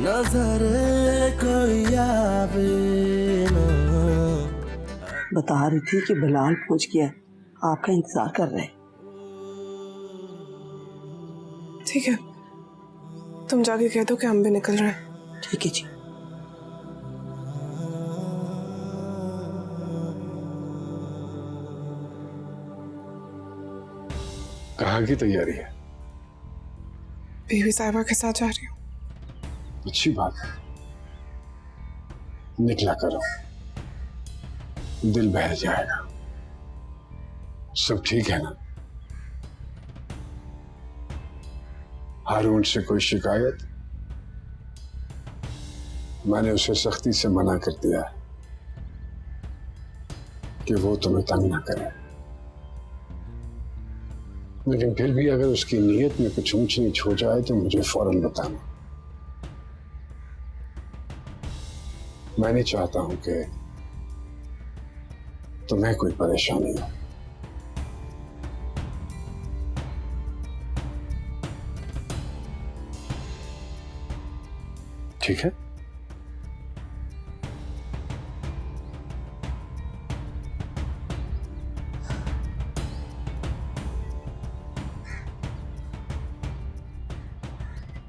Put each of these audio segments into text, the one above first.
नजर कोई आवे ना। बता रही थी कि बिलाल पहुंच गया है, आपका इंतजार कर रहे हैं। ठीक है, तुम जाके कह दो कि हम भी निकल रहे हैं। ठीक है जी। कहाँ की तैयारी है? बीवी साहिबा के साथ जा रही हूँ। अच्छी बात है, निकला करो, दिल बहल जाएगा। सब ठीक है ना? हारून से कोई शिकायत? मैंने उसे सख्ती से मना कर दिया है कि वो तुम्हें तंग ना करे, लेकिन फिर भी अगर उसकी नीयत में कुछ ऊंच नीच हो जाए तो मुझे फौरन बताना। मैं नहीं चाहता हूं कि तुम्हें कोई परेशानी हो। ठीक है?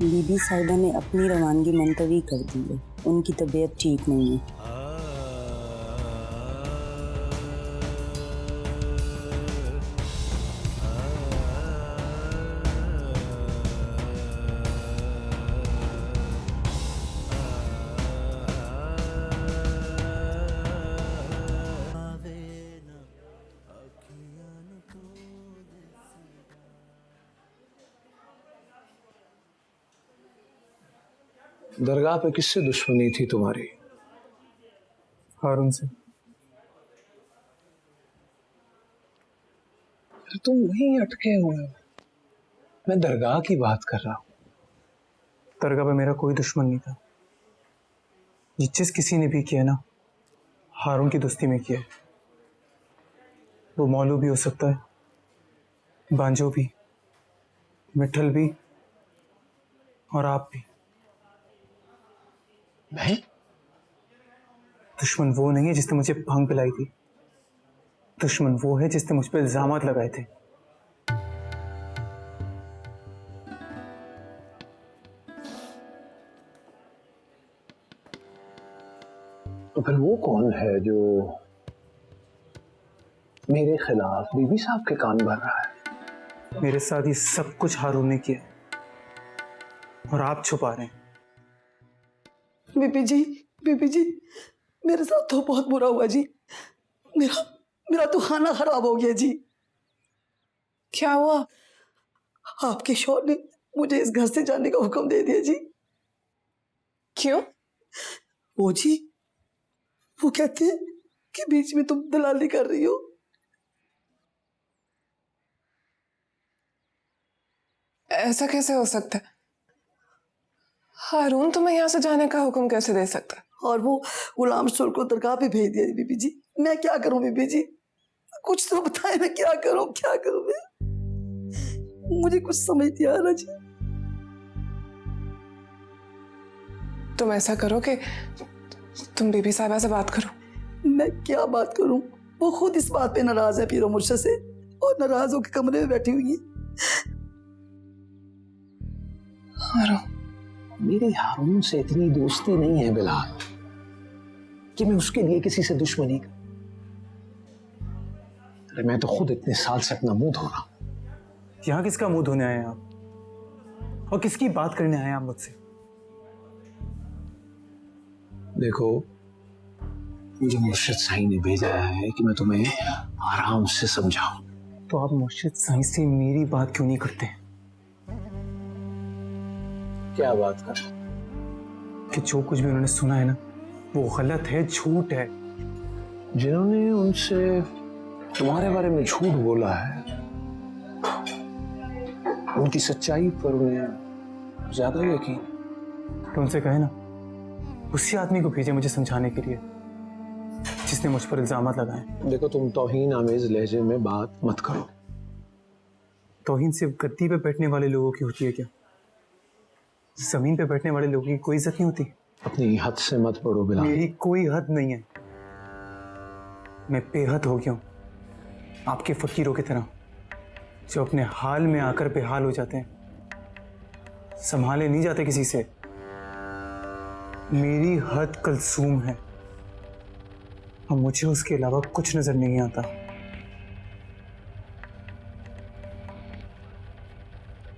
बीबी साहिबा ने अपनी रवानगी मुलतवी कर दी है, उनकी तबीयत ठीक नहीं है। दरगाह पे किससे दुश्मनी थी तुम्हारी? हारून से। तुम वहीं अटके हुए हो, मैं दरगाह की बात कर रहा हूं। दरगाह पे मेरा कोई दुश्मन नहीं था। जिस किसी ने भी किया ना, हारून की दोस्ती में किया है। वो मौलू भी हो सकता है, बांजो भी, मिठल भी, और आप भी। मैं? दुश्मन वो नहीं है जिसने मुझे भांग पिलाई थी, दुश्मन वो है जिसने मुझ पर इल्जामात लगाए थे। तो फिर वो कौन है जो मेरे खिलाफ बीबी साहब के कान भर रहा है? मेरे साथ ये सब कुछ हारून ने किया और आप छुपा रहे हैं। बीबी जी, मेरे साथ तो बहुत बुरा हुआ जी। मेरा तो खाना खराब हो गया जी। क्या हुआ? आपके शौहर ने मुझे इस घर से जाने का हुक्म दे दिया जी। क्यों? वो कहते हैं कि बीच में तुम दलाली कर रही हो। ऐसा कैसे हो सकता है? हारून तुम्हें यहाँ से जाने का हुक्म कैसे दे सकता है? और वो गुलाम शोर को दरगाह पे भेज दिया बीबी जी। मैं क्या करूं बीबी जी? कुछ तो बताए, मैं क्या करूं मैं? मुझे कुछ समझ नहीं आ रहा जी। तुम ऐसा करो कि तुम बीबी साहिबा से बात करो। मैं क्या बात करूं? वो खुद इस बात पे नाराज है पीरो मुर्शद से, और नाराज होकर कमरे में बैठी हुई है। मेरी हारून से इतनी दोस्ती नहीं है बिलाल कि मैं उसके लिए किसी से दुश्मनी कर। अरे मैं तो खुद इतने साल से अपना मुंह धो रहा हूं। यहाँ किसका मुंह धोने आए हैं आप, और किसकी बात करने आए हैं आप मुझसे? देखो, मुझे मुर्शिद साईं ने भेजा है कि मैं तुम्हें आराम से समझाऊं। तो आप मुर्शिद साईं से मेरी बात क्यों नहीं करते? क्या बात कर? कि जो कुछ भी उन्होंने सुना है ना, वो गलत है, झूठ है। जिन्होंने उनसे तुम्हारे बारे में झूठ बोला है, उनकी सच्चाई पर उन्हें ज्यादा यकीन। तो उनसे कहे ना, उसी आदमी को भेजे मुझे समझाने के लिए जिसने मुझ पर इल्जामात लगाए। देखो, तुम तौहीन आमेज लहजे में बात मत करो। तौहीन सिर्फ गद्दी पे बैठने वाले लोगों की होती है क्या? जमीन पे बैठने वाले लोगों की कोई इज्जत नहीं होती? अपनी हद से मत पढ़ो बिलाल। मेरी कोई हद नहीं है। मैं बेहद हो गया हूं, आपके फकीरों की तरह जो अपने हाल में आकर बेहाल हो जाते हैं, संभाले नहीं जाते किसी से। मेरी हद कलसूम है और मुझे उसके अलावा कुछ नजर नहीं आता।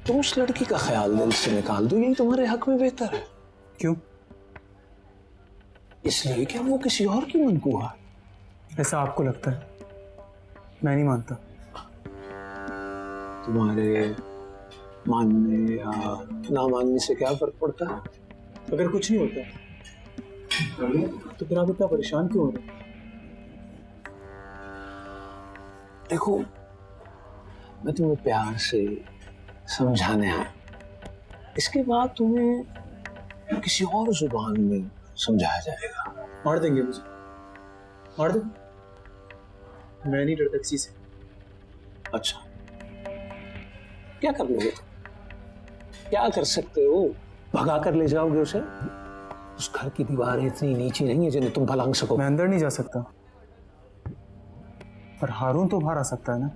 तुम उस लड़की का ख्याल दिल से निकाल दो, यही तुम्हारे हक में बेहतर है। क्यों? इसलिए कि वो किसी और की मनकूहा है। ऐसा आपको लगता है, मैं नहीं मानता। तुम्हारे मानने या ना मानने से क्या फर्क पड़ता है? अगर कुछ नहीं होता तो फिर आप इतना परेशान क्यों हो रहे? देखो, मैं तुम्हें प्यार से समझाने आया, इसके बाद तुम्हें किसी और जुबान में समझाया जाएगा। मार देंगे मुझे, मार दो। मैं नहीं डरता किसी से। अच्छा, क्या कर लोगे तुम? क्या कर सकते हो? भगा कर ले जाओगे उसे? उस घर की दीवारें इतनी नीची नहीं है जिन्हें तुम भलांग सको। मैं अंदर नहीं जा सकता, पर हारून तो बाहर आ सकता है ना।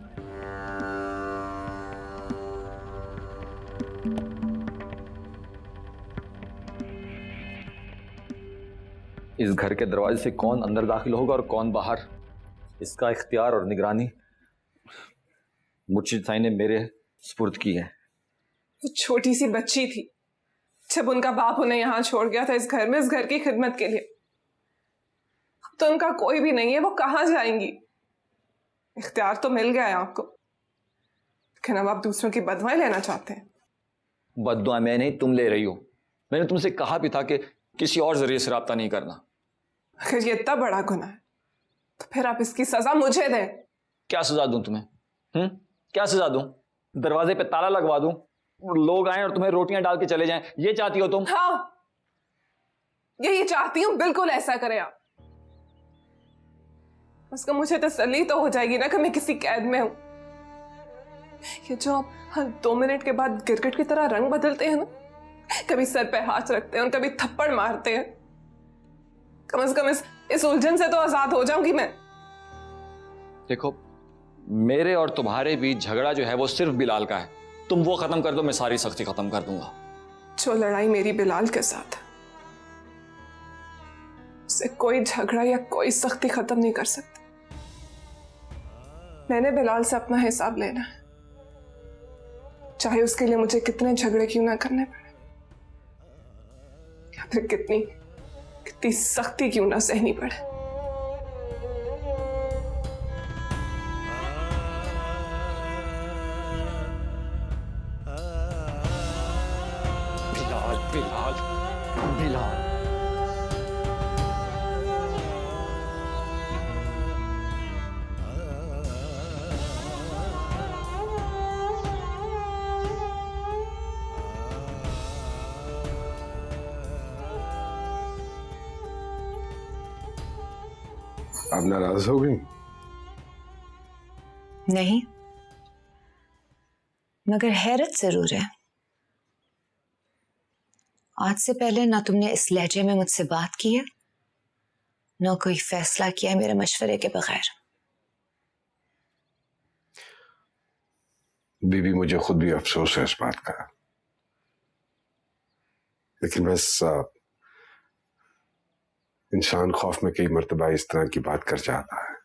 इस घर के दरवाजे से कौन अंदर दाखिल होगा और कौन बाहर, इसका इख्तियार और निगरानी मुर्शिद साईं ने मेरे सुपुर्द की है। वो छोटी सी बच्ची थी जब उनका बाप उन्हें यहाँ छोड़ गया था, इस घर में, इस घर की खिदमत के लिए। अब तो उनका कोई भी नहीं है, वो कहाँ जाएंगी? इख्तियार तो मिल गया है आपको, लेकिन अब आप दूसरों की बदवाएं लेना चाहते हैं। बद्दुआ मैं नहीं, तुम ले रही हो। मैंने तुमसे कहा भी था कि किसी और जरिए से राब्ता नहीं करना। अगर ये इतना बड़ा गुनाह है तो फिर आप इसकी सजा मुझे दें। क्या सजा दूं तुम्हें? क्या सजा दूं? दरवाजे पे ताला लगवा दूं, लोग आए और तुम्हें रोटियां डाल के चले जाएं, ये चाहती हो तुम? हाँ, यही चाहती हूं, बिल्कुल ऐसा करें आप। उसका मुझे तसल्ली तो हो जाएगी ना कि मैं किसी कैद में हूं। ये जो आप हर 2 मिनट के बाद गिरगिट की तरह रंग बदलते हैं ना, कभी सर पे हाथ रखते हैं और कभी थप्पड़ मारते हैं, कम से कम इस उलझन से तो आजाद हो जाऊंगी मैं। देखो, मेरे और तुम्हारे बीच झगड़ा जो है वो सिर्फ बिलाल का है। तुम वो खत्म कर दो, मैं सारी सख्ती खत्म कर दूंगा। जो लड़ाई मेरी बिलाल के साथ है, उससे कोई झगड़ा या कोई सख्ती खत्म नहीं कर सकती। मैंने बिलाल से अपना हिसाब लेना है, चाहे उसके लिए मुझे कितने झगड़े क्यों ना करने पड़े, या फिर कितनी सख्ती क्यों ना सहनी पड़े। बिलाल, बिलाल, बिलाल। आप नाराज हो गई? नहीं, मगर हैरत जरूर है। आज से पहले ना तुमने इस लहजे में मुझसे बात की है, ना कोई फैसला किया है मेरे मशवरे के बगैर। बीबी, मुझे खुद भी अफसोस है इस बात का, लेकिन बस इंसान खौफ में कई मर्तबा इस तरह की बात कर जाता है।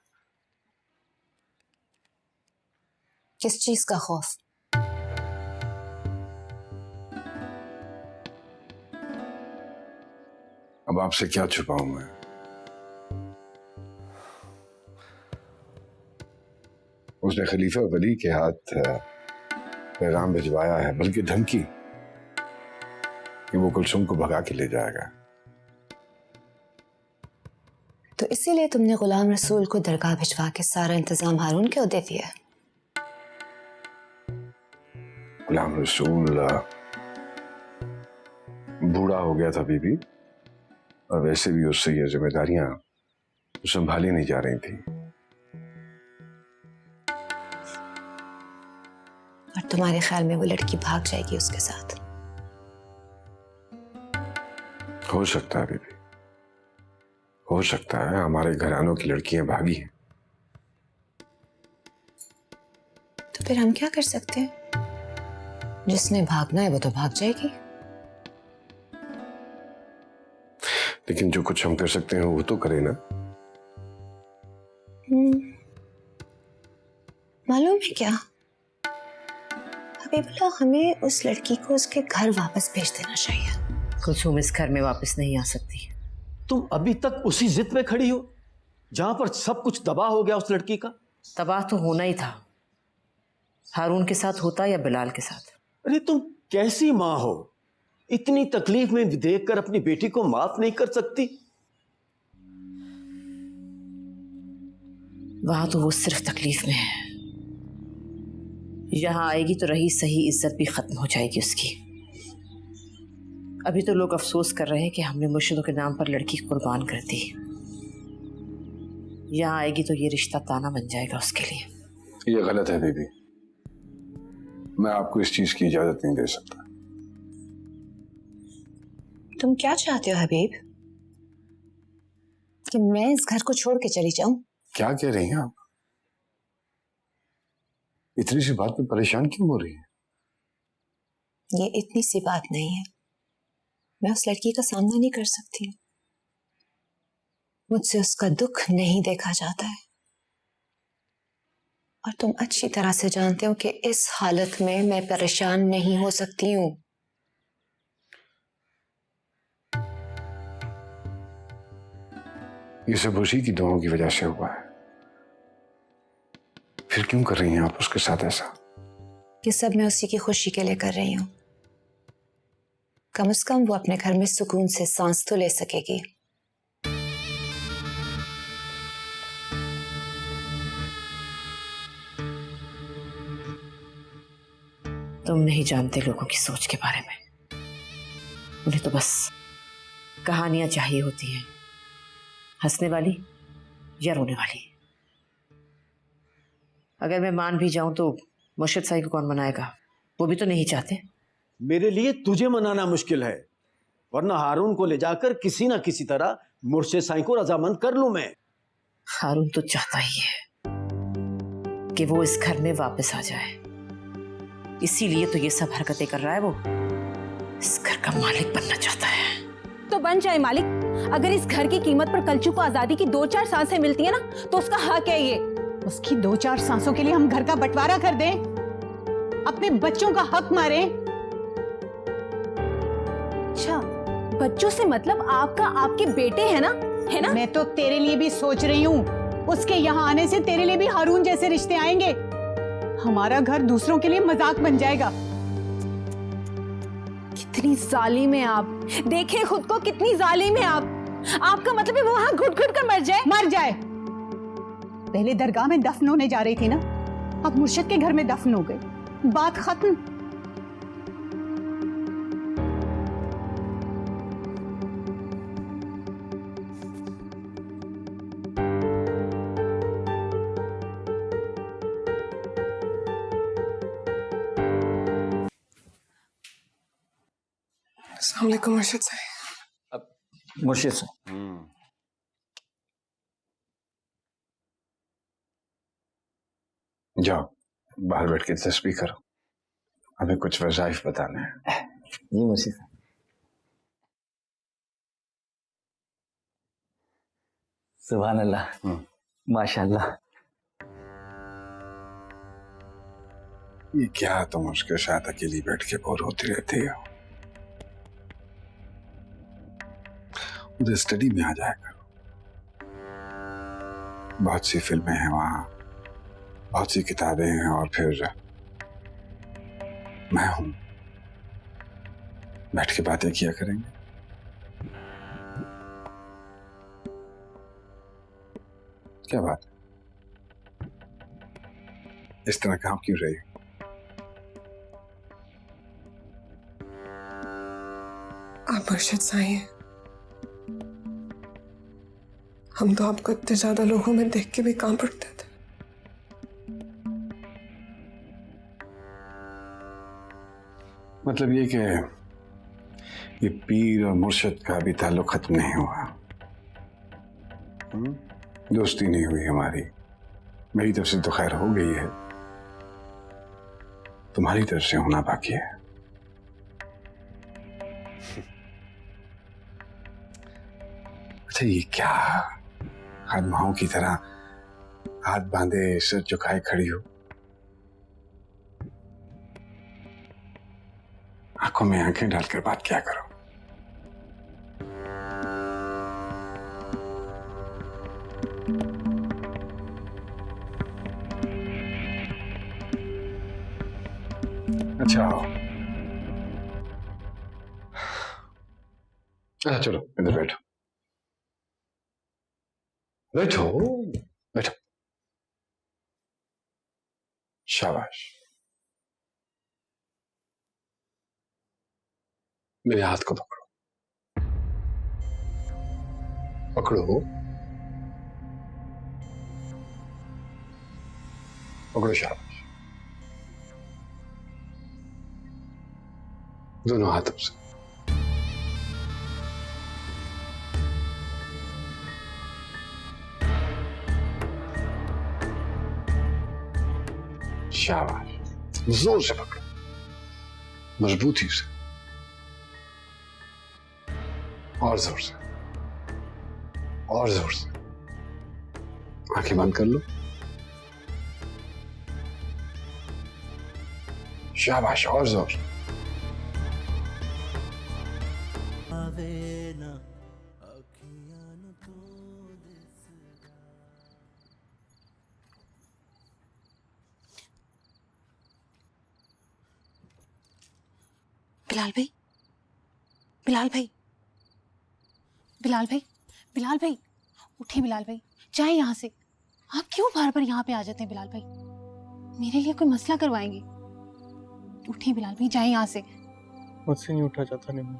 किस चीज का खौफ? अब आपसे क्या छुपाऊं मैं? उसने खलीफा वली के हाथ पैगाम भिजवाया है, बल्कि धमकी कि वो कुलसुम को भगा के ले जाएगा। तो इसीलिए तुमने गुलाम रसूल को दरगाह भिजवा के सारा इंतजाम हारून के दे दिया। गुलाम रसूल बूढ़ा हो गया था बीबी, और वैसे भी उससे ये जिम्मेदारियां संभाली नहीं जा रही थी। और तुम्हारे ख्याल में वो लड़की भाग जाएगी उसके साथ? हो सकता है बीबी, हो सकता है हमारे घरानों की लड़कियां भागी हैं। तो फिर हम क्या कर सकते हैं? जिसने भागना है वो तो भाग जाएगी। लेकिन जो कुछ हम कर सकते हैं वो तो करें ना। मालूम है क्या हबीबुल्लाह, हमें उस लड़की को उसके घर वापस भेज देना चाहिए। कुलसूम इस घर में वापस नहीं आ सकती। तुम अभी तक उसी जिद पे खड़ी हो जहां पर सब कुछ तबाह हो गया उस लड़की का। तबाह तो होना ही था, हारून के साथ होता या बिलाल के साथ। अरे तुम कैसी माँ हो, इतनी तकलीफ में देखकर अपनी बेटी को माफ नहीं कर सकती। वहां तो वो सिर्फ तकलीफ में है, यहां आएगी तो रही सही इज्जत भी खत्म हो जाएगी उसकी। अभी तो लोग अफसोस कर रहे हैं कि हमने मुर्शिदों के नाम पर लड़की कुर्बान कर दी। यहां आएगी तो ये रिश्ता ताना बन जाएगा उसके लिए। ये गलत है बीबी, मैं आपको इस चीज की इजाजत नहीं दे सकता। तुम क्या चाहते हो हबीब, कि मैं इस घर को छोड़ के चली जाऊं? क्या कह रही हैं आप? इतनी सी बात में परेशान क्यों हो रही है? ये इतनी सी बात नहीं है, मैं उस लड़की का सामना नहीं कर सकती। मुझसे उसका दुख नहीं देखा जाता है, और तुम अच्छी तरह से जानते हो कि इस हालत में मैं परेशान नहीं हो सकती हूँ। ये सब उसी की दुआओं की वजह से हुआ है। फिर क्यों कर रही हैं आप उसके साथ ऐसा? ये सब मैं उसी की खुशी के लिए कर रही हूँ। कम से कम वो अपने घर में सुकून से सांस तो ले सकेगी। तुम नहीं जानते लोगों की सोच के बारे में। उन्हें तो बस कहानियां चाहिए होती हैं, हंसने वाली या रोने वाली। अगर मैं मान भी जाऊं तो मुर्शिद साई को कौन मनाएगा? वो भी तो नहीं चाहते। मेरे लिए तुझे मनाना मुश्किल है, वरना हारून को ले जाकर किसी ना किसी तरह मुर्शिद साईं को रजामंद कर लूं मैं। हारून तो चाहता ही है कि वो इस घर में वापस आ जाए, इसीलिए तो ये सब हरकतें कर रहा है। वो इस घर का मालिक बनना चाहता है। तो बन जाए मालिक। अगर इस घर की कीमत पर कलचू को आजादी की 2-4 सांसें मिलती है ना, तो उसका हक है ये। उसकी 2-4 सांसों के लिए हम घर का बंटवारा कर दें, अपने बच्चों का हक मारें? अच्छा, बच्चों से मतलब आपका आपके बेटे हैं ना, है ना? मैं तो तेरे लिए भी सोच रही हूँ, उसके यहाँ आने से तेरे लिए भी हारून जैसे रिश्ते आएंगे। हमारा घर दूसरों के लिए मजाक बन जाएगा। कितनी जालिम है आप, देखें खुद को, कितनी जालिम है आप। आपका मतलब है वो वहां घुट घुट कर मर जाए? मर जाए। पहले दरगाह में दफन होने जा रही थी ना, अब मुर्शिद के घर में दफन हो गई, बात खत्म। अस्सलाम वालेकुम मुर्शिद साई। मुर्शिद से जाओ बाहर बैठ के तस्बीह करो, हमें कुछ वज़ाइफ बताने हैं। जी मुर्शिद साहब। सुभान अल्लाह, माशाअल्लाह। ये क्या तुम उसके साथ अकेली बैठ के बोर होती रहती हो? उधर स्टडी में आ जाया करो, बहुत सी फिल्में हैं वहां, बहुत सी किताबें हैं, और फिर मैं हूं, बैठ के बातें किया करेंगे। क्या बात, इस तरह काम क्यों रही? आप मुर्शिद साई हैं, हम तो आपको इतने ज्यादा लोगों में देख के भी कांप उठते थे। मतलब ये कि ये पीर और मुर्शद का भी ताल्लुक खत्म नहीं हुआ। दोस्ती नहीं हुई हमारी। मेरी तरफ से तो खैर हो गई है, तुम्हारी तरफ से होना बाकी है। अच्छा, ये क्या खादमाओं की तरह हाथ बांधे सिर झुकाए खड़ी हो? आंखों में आंखें डालकर बात क्या करो। अच्छा अच्छा, चलो इधर बैठो बैठो बैठो। शाबाश। मेरे हाथ को पकड़ो, पकड़ो पकड़ो। शाबाश। दोनों हाथों से। शाबाश। जोर से पकड़ो, मजबूती से, और जोर से, और जोर से। आंखें बंद कर लो। शाबाश, और जोर। बिलाल भाई, बिलाल भाई, बिलाल भाई, बिलाल भाई, उठिए बिलाल भाई, जाए यहाँ से। आप क्यों बार बार यहाँ पे आ जाते हैं बिलाल भाई? मेरे लिए कोई मसला करवाएंगे? उठिए बिलाल भाई, जाए यहाँ से। मुझसे नहीं उठा जाता निम्मो,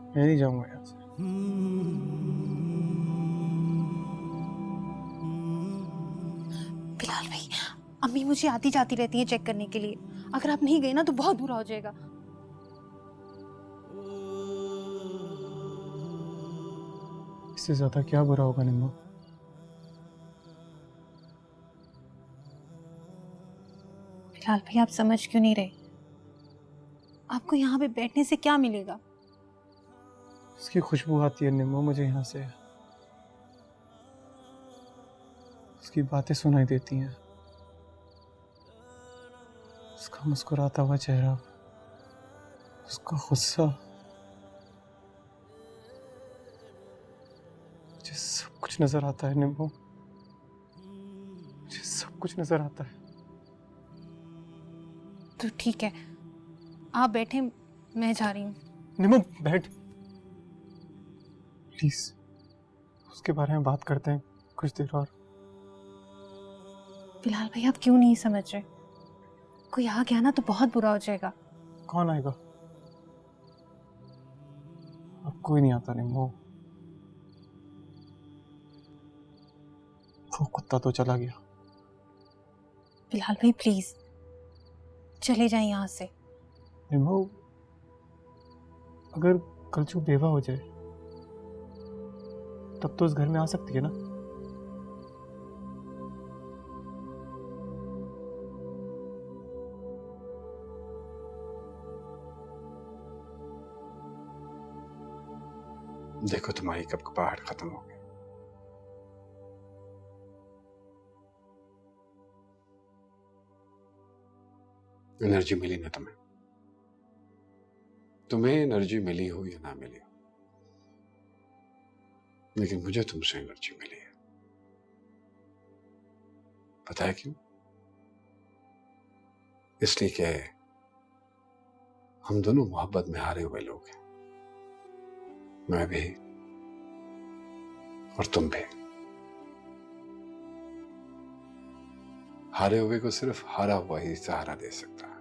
मैं नहीं जाऊंगा यहाँ से। बिलाल भाई, अम्मी मुझे आती जाती रहती है चेक करने के लिए। अगर आप नहीं गए ना तो बहुत बुरा हो जाएगा। इससे ज्यादा क्या बुरा होगा निम्मो? बिलाल भाई, आप समझ क्यों नहीं रहे? आपको यहाँ पे बैठने से क्या मिलेगा? उसकी खुशबू आती है निम्मो मुझे यहाँ से। उसकी बातें सुनाई देती हैं, उसका मुस्कुराता हुआ चेहरा, उसका गुस्सा, मुझे सब कुछ नजर आता है निम्मो, मुझे सब कुछ नजर आता है। तो ठीक है, आप बैठे, मैं जा रही हूँ। निम्मो बैठ प्लीज, उसके बारे में बात करते हैं कुछ देर और। बिलाल भाई, आप क्यों नहीं समझ रहे? कोई आ गया ना तो बहुत बुरा हो जाएगा। कौन आएगा? अब कोई नहीं आता निम्मो, वो कुत्ता तो चला गया। बिलाल भाई प्लीज चले जाएं यहाँ से। निम्मो, अगर कलचू बेवा हो जाए तब तो उस घर में आ सकती है ना? देखो तुम्हारी कपकपाहट खत्म हो गई। एनर्जी मिली ना तुम्हें? तुम्हें एनर्जी मिली हो या ना मिली हो, लेकिन मुझे तुमसे एनर्जी मिली है। पता है क्यों? इसलिए कि हम दोनों मोहब्बत में हारे हुए लोग हैं, मैं भी और तुम भी। हारे हुए को सिर्फ हारा हुआ ही सहारा दे सकता है।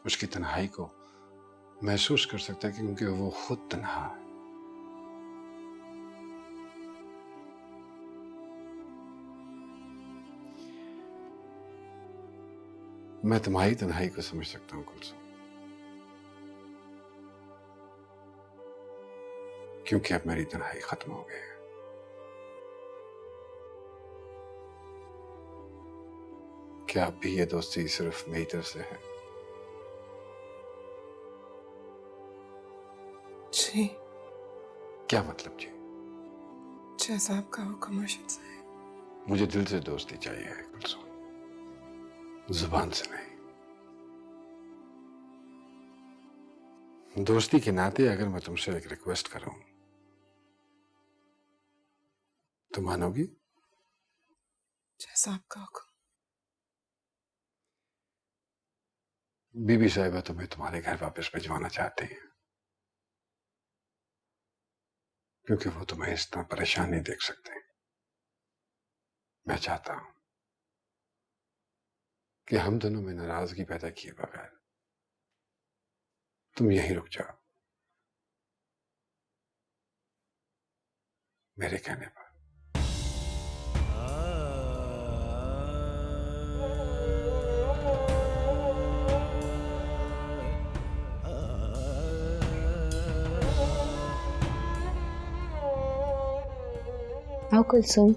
उसकी तन्हाई को महसूस कर सकता है क्योंकि वो खुद तन्हा है। मैं तुम्हारी तन्हाई को समझ सकता हूं कुलसुम, क्योंकि अब मेरी तन्हाई खत्म हो गई है। क्या अब भी ये दोस्ती सिर्फ मेरी तरफ से है? जी। क्या मतलब जी? जैसा आपका हुक्म अर्शद साहब। मुझे दिल से दोस्ती चाहिए है कुलसुम, जुबान से नहीं। दोस्ती के नाते अगर मैं तुमसे एक रिक्वेस्ट करूं तो मानोगी? जैसा आपका हुक्म। बीबी साहिबा तुम्हें तुम्हारे घर वापस भिजवाना चाहते हैं, क्योंकि वो तुम्हें इस तरह परेशान नहीं देख सकते। मैं चाहता हूं कि हम दोनों में नाराजगी पैदा किए बगैर तुम यहीं रुक जाओ, मेरे कहने पर। आओ कुलसुम,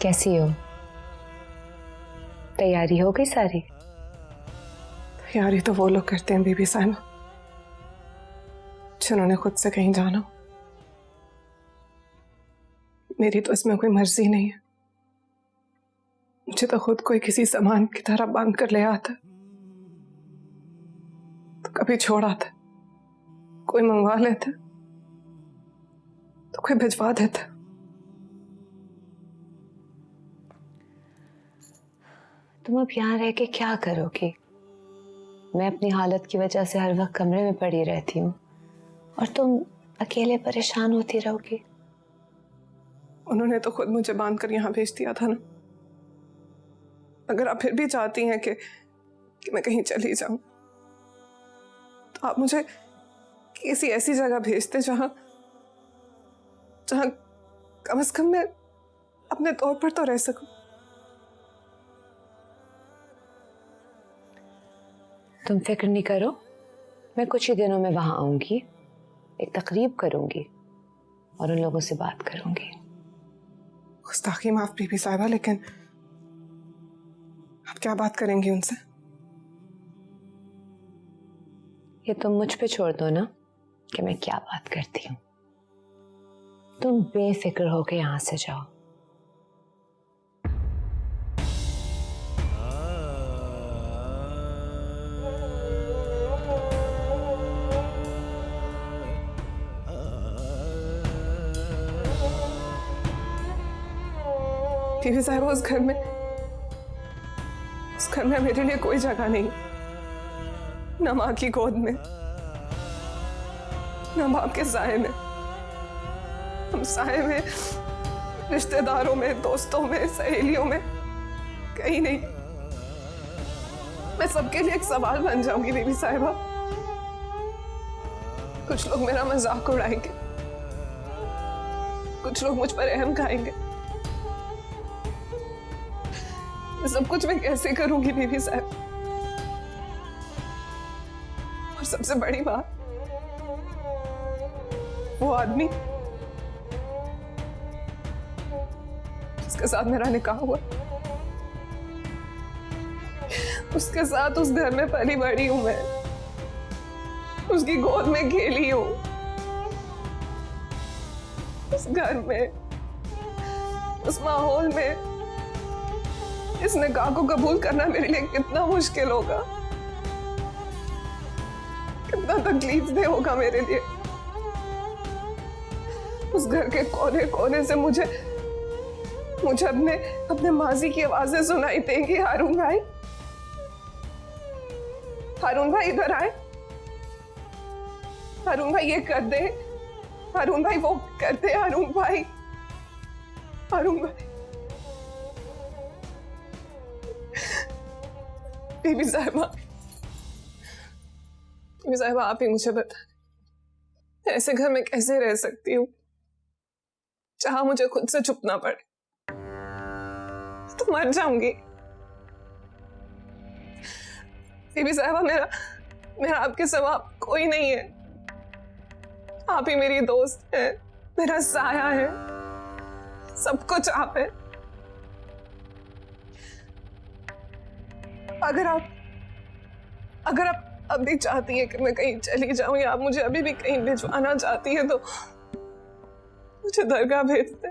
कैसी हो? तैयारी हो गई सारी? तैयारी तो वो लोग करते हैं बीबी साहिबा जिन्होंने खुद से कहीं जाना। मेरी तो इसमें कोई मर्जी नहीं है। मुझे तो खुद कोई किसी सामान की तरह बांध कर ले आता, तो कभी छोड़ आता, कोई मंगवा लेता तो कोई भिजवा देता। तुम अब यहाँ रह के क्या करोगी? मैं अपनी हालत की वजह से हर वक्त कमरे में पड़ी रहती हूँ और तुम अकेले परेशान होती रहोगी। उन्होंने तो खुद मुझे बांध कर यहाँ भेज दिया था ना। अगर आप फिर भी चाहती हैं कि मैं कहीं चली जाऊं, तो आप मुझे किसी ऐसी जगह भेजते जहां कम से कम मैं अपने तौर पर तो रह सकूं। तुम फिक्र नहीं करो, मैं कुछ ही दिनों में वहां आऊंगी, एक तकरीब करूंगी और उन लोगों से बात करूंगी। गुस्ताखी माफ बीबी साहिबा, लेकिन आप क्या बात करेंगी उनसे? ये तुम मुझ पे छोड़ दो ना कि मैं क्या बात करती हूँ। तुम बेफिक्र होके यहाँ से जाओ। बीबी साहिबा, उस घर में मेरे लिए कोई जगह नहीं, ना माँ की गोद में, ना बाप के साए में। हम साए में, रिश्तेदारों में, दोस्तों में, सहेलियों में कहीं नहीं। मैं सबके लिए एक सवाल बन जाऊंगी बीबी साहिबा। कुछ लोग मेरा मजाक उड़ाएंगे, कुछ लोग मुझ पर रहम खाएंगे। सब कुछ मैं कैसे करूंगी बीबी साहब? और सबसे बड़ी बात, वो आदमी जिसके साथ मेरा निकाह हुआ, उसके साथ उस घर में पली बड़ी हूं मैं, उसकी गोद में खेली हूं। उस घर में, उस माहौल में इस निकाह को कबूल करना मेरे लिए कितना मुश्किल होगा, कितना तकलीफदेह होगा मेरे लिए। उस घर के कोने कोने से मुझे अपने माजी की आवाजें सुनाई देंगी। हारून भाई, हारून भाई इधर आए, हारून भाई ये कर दे, हारून भाई वो कर दे, हारून भाई, हारून भाई। बीबी साहिबा, आप ही मुझे बता, ऐसे घर में कैसे रह सकती हूँ जहां मुझे खुद से छुपना पड़े? तो मर जाऊंगी। बीबी साहिबा, मेरा आपके सिवा कोई नहीं है। आप ही मेरी दोस्त है, मेरा साया है, सब कुछ आप है। अगर आप अभी चाहती हैं कि मैं कहीं चली जाऊं या आप मुझे अभी भी कहीं भिजवाना चाहती है तो मुझे दरगाह भेज दे।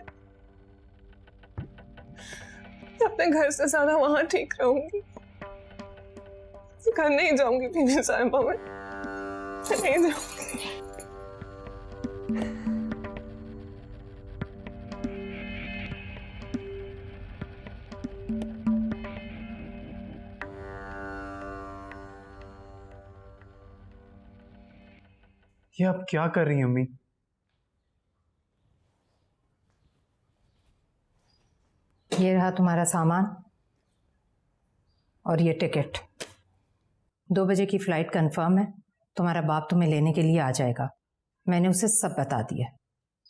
अपने घर से ज्यादा वहां ठीक रहूंगी। घर नहीं जाऊंगी बीबी साहिबा, मैं नहीं जाऊंगी। ये आप क्या कर रही हैं अम्मी? ये रहा तुम्हारा सामान और ये टिकट। 2 बजे की फ्लाइट कंफर्म है। तुम्हारा बाप तुम्हें लेने के लिए आ जाएगा। मैंने उसे सब बता दिया।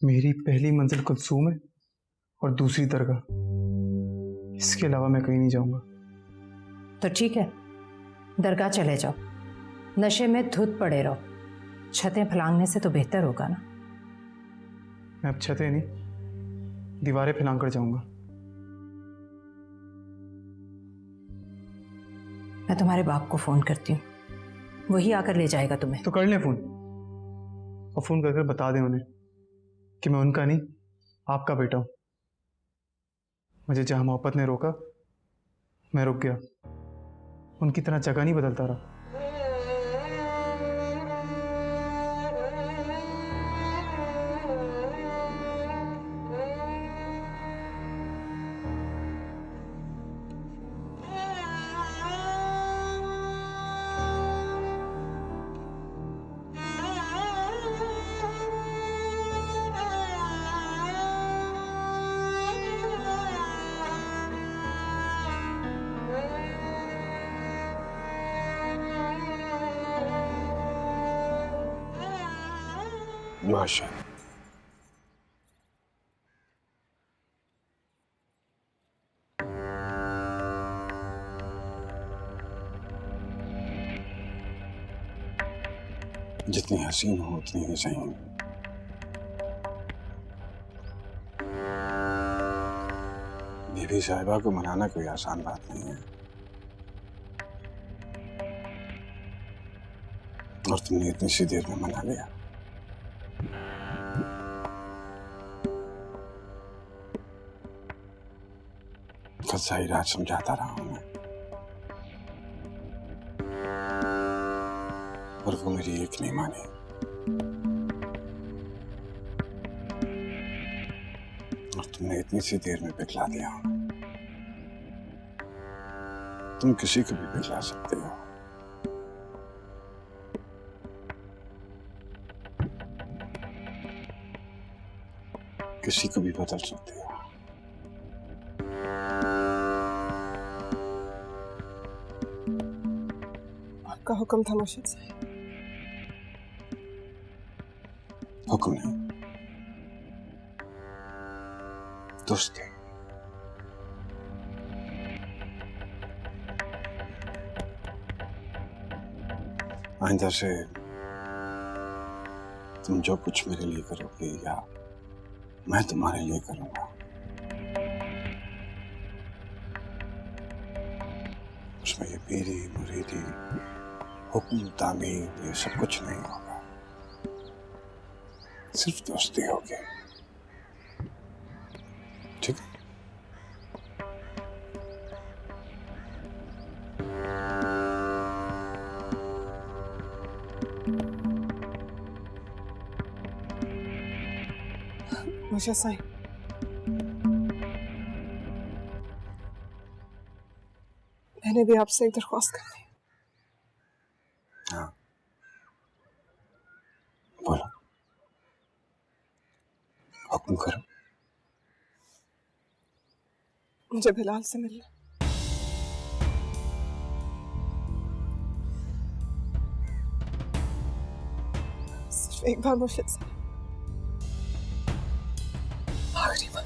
मेरी पहली मंजिल कुलसूम है और दूसरी दरगाह, इसके अलावा मैं कहीं नहीं जाऊंगा। तो ठीक है, दरगाह चले जाओ। नशे में धुत पड़े रहो। छतें फलांगने से तो बेहतर होगा ना। मैं अब छतें नहीं, दीवारें फैलांग कर जाऊंगा। मैं तुम्हारे बाप को फोन करती हूँ, वही आकर ले जाएगा तुम्हें। तो कर लें फोन, और फोन करके बता दें उन्हें कि मैं उनका नहीं आपका बेटा हूं। मुझे जहां मोहब्बत ने रोका मैं रुक गया, उनकी तरह जगह नहीं बदलता रहा। माशा जितनी हसीन हो उतनी ही सही। बीबी साहिबा को मनाना कोई आसान बात नहीं है, और तुमने इतनी सी देर में मना लिया। कल सारी रात समझाता रहा हूं मैं, पर वो मेरी एक नहीं मानी। और तुमने इतनी सी देर में पिघला दिया। तुम किसी को भी पिघला सकते हो, किसी को भी बदल सकते हो। आपका हुक्म था मुर्शिद साहब। हुक्म नहीं, दोस्ती। आइंदा से तुम जो कुछ मेरे लिए करोगे या मैं तुम्हारे लिए करूंगा, उसमें ये पीरी मुरीदी हुक्म तामीर ये सब कुछ नहीं होगा, सिर्फ दोस्ती होगी। ठीक है? मुर्शिद साहब, मैंने भी आपसे एक दरख्वास्त करनी है। हाँ, बोलो, हुक्म करो। मुझे बिलाल से मिलना। सिर्फ एक बार मुर्शिद साहब, आखिरी बार।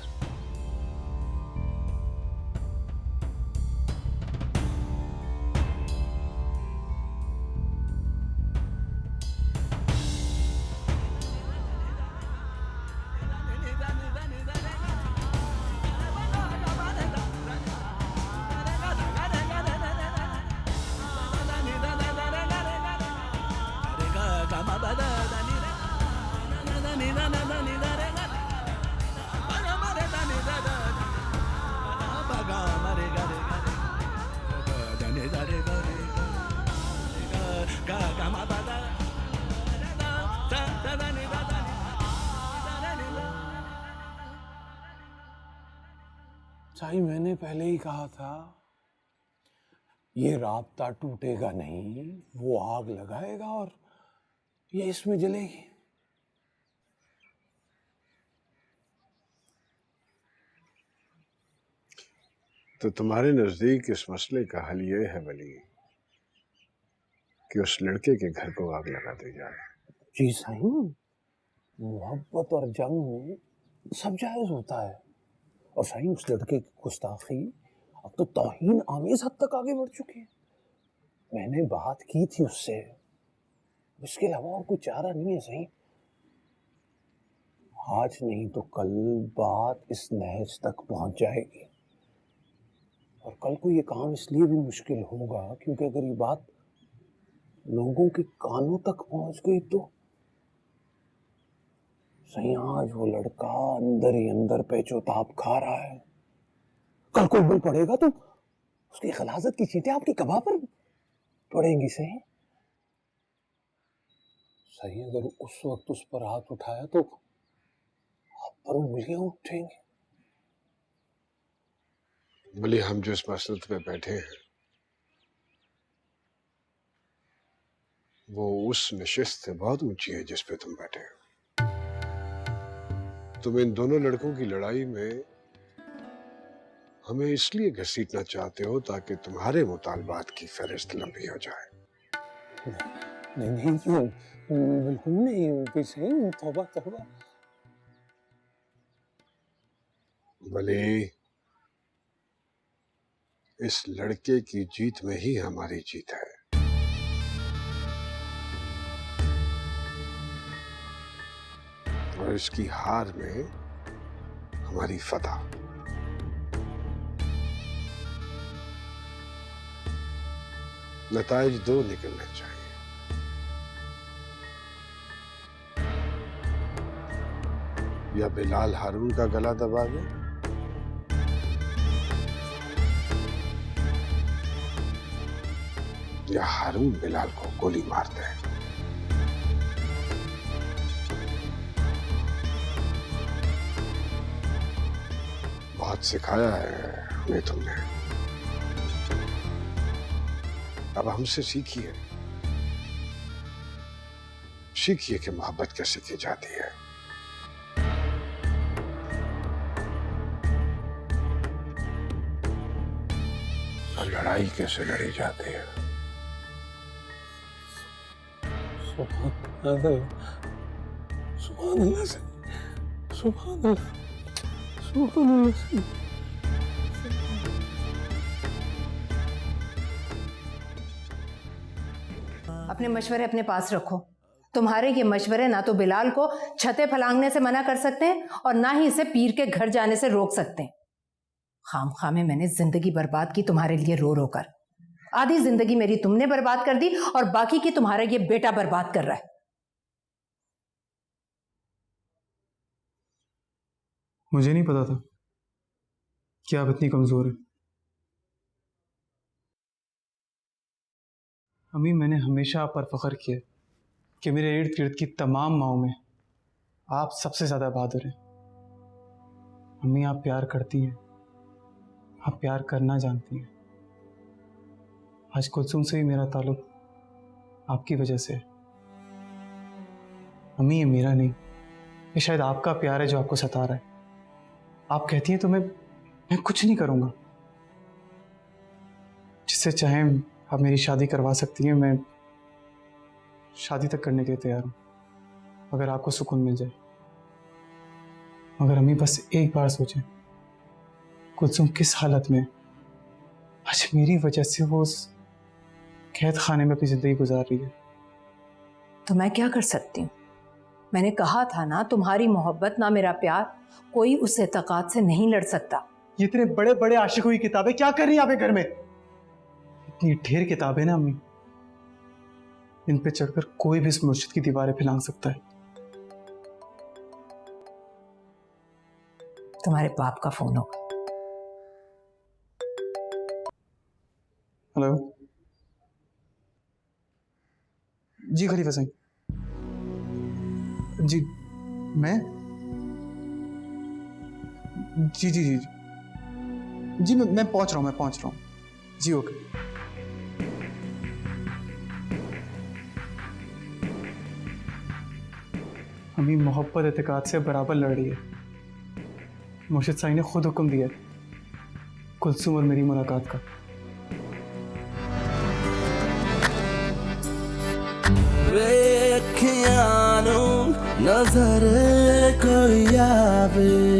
साईं, मैंने पहले ही कहा था ये राब्ता टूटेगा नहीं, वो आग लगाएगा और ये इसमें जलेगी। तो तुम्हारे नजदीक इस मसले का हल ये है वली कि उस लड़के के घर को आग लगा दी जाए। जी साईं, मोहब्बत और जंग में सब जायज होता है। और साईं, उस लड़के की गुस्ताखी अब तो तौहीन आमेज हद तक आगे बढ़ चुकी है। मैंने बात की थी उससे, इसके अलावा और कोई चारा नहीं है साईं। आज नहीं तो कल बात इस नहज तक पहुंच जाएगी। और कल को ये काम इसलिए भी मुश्किल होगा क्योंकि अगर ये बात लोगों के कानों तक पहुंच गई तो सही, आज वो लड़का अंदर ही अंदर पेचोताप खा रहा है। कल कोई बल पड़ेगा तो उसकी खलासत की चींटियां आपकी कबाब पर पड़ेंगी। सही सही, अगर उस वक्त उस पर हाथ उठाया तो आप पर उंगलियां उठेंगी। वली, हम जिस मसलत पे बैठे हैं वो उस नशिस्त से बहुत ऊंची है जिस पे तुम बैठे हो। तुम इन दोनों लड़कों की लड़ाई में हमें इसलिए घसीटना चाहते हो ताकि तुम्हारे मुतालबात की फहरिस्त लंबी हो जाए। नहीं नहीं, क्यों, बिल्कुल नहीं सही। तौबा तौबा। वली, इस लड़के की जीत में ही हमारी जीत है। और इसकी हार में हमारी फतह। नताइज दो निकलने चाहिए। या बिलाल हारून का गला दबा दे या हारून बिलाल को गोली मार दे। बहुत सिखाया है हमें तुमने, अब हमसे सीखिए। सीखिए कि मोहब्बत कैसे की जाती है। और लड़ाई कैसे लड़ी जाती है। सुभान अल्लाह, सुभान अल्लाह से, सुभान अल्लाह, सुभान अल्लाह से। अपने मशवरे अपने पास रखो। तुम्हारे ये मशवरे ना तो बिलाल को छते फलांगने से मना कर सकते हैं और ना ही इसे पीर के घर जाने से रोक सकते हैं। खाम में मैंने जिंदगी बर्बाद की तुम्हारे लिए रो रो कर। आधी जिंदगी मेरी तुमने बर्बाद कर दी और बाकी की तुम्हारा ये बेटा बर्बाद कर रहा है। मुझे नहीं पता था कि आप इतनी कमजोर हैं। अम्मी, मैंने हमेशा आप पर फख्र किया कि मेरे इर्द गिर्द की तमाम माओं में आप सबसे ज़्यादा बहादुर हैं। अम्मी, आप प्यार करती हैं, आप प्यार करना जानती हैं। आज कुलसुम से ही मेरा ताल्लुक आपकी वजह से है। अम्मी, ये मेरा नहीं, ये शायद आपका प्यार है जो आपको सता रहा है। आप कहती हैं तो मैं कुछ नहीं करूँगा। जिससे चाहें आप मेरी शादी करवा सकती हैं, मैं शादी तक करने के लिए तैयार हूँ अगर आपको सुकून मिल जाए। मगर अम्मी, बस एक बार सोचें, कुलसुम किस हालत में आज मेरी वजह से वो उस कैद खाने में अपनी जिंदगी गुजार रही है। तो मैं क्या कर सकती हूँ? मैंने कहा था ना, तुम्हारी मोहब्बत ना मेरा प्यार कोई उस एतकाद से नहीं लड़ सकता। ये इतने बड़े बड़े आशिक हुई किताबें क्या कर रही हैं आपके घर में? इतनी ढेर किताबें ना अम्मी, इन पे चढ़कर कोई भी इस मुर्शिद की दीवारें फिलांग सकता है। तुम्हारे बाप का फोन होगा। हेलो जी, खलीफा सिंह जी। मैं जी जी जी जी मैं पहुंच रहा हूँ जी ओके। अम्मी मोहब्बत एतकाद से बराबर लड़ रही है। मुर्शिद साईं ने खुद हुक्म दिया कुलसुम और मेरी मुलाकात का। वे अखियां नू नजर कोई आवे